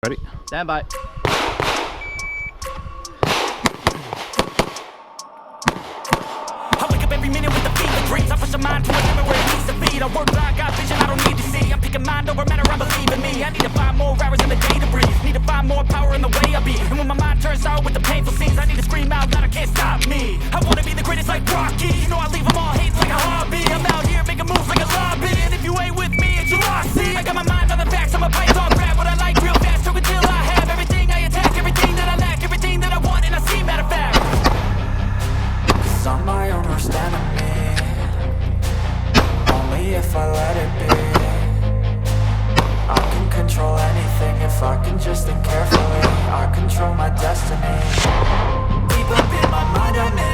Ready? Stand by. I wake up every minute with the fever dreams. I push my mind to a limit where it needs to be. I work blind, got vision I don't need to see. I'm picking mind over matter, I believe in me. I need to find more hours in the day to breathe. Need to find more power in the way I be. And when my mind turns sour with the painful scenes, I need to scream out loud, I can't stop me. I wanna be the greatest like Rocky. You know I leave them all hating like a hobby. I'm out here making moves like a lobby. And if you ain't with me, it's your loss. See, I got my mind on the facts, I'm a python, grab what I like real fast. Talk until I have everything I attack, everything that I lack, everything that I want, and I see, matter of fact. Cause I'm my own worst enemy. Only if I let it be. I can control anything if I can just think carefully. I control my destiny. Deep up in my mind I'm in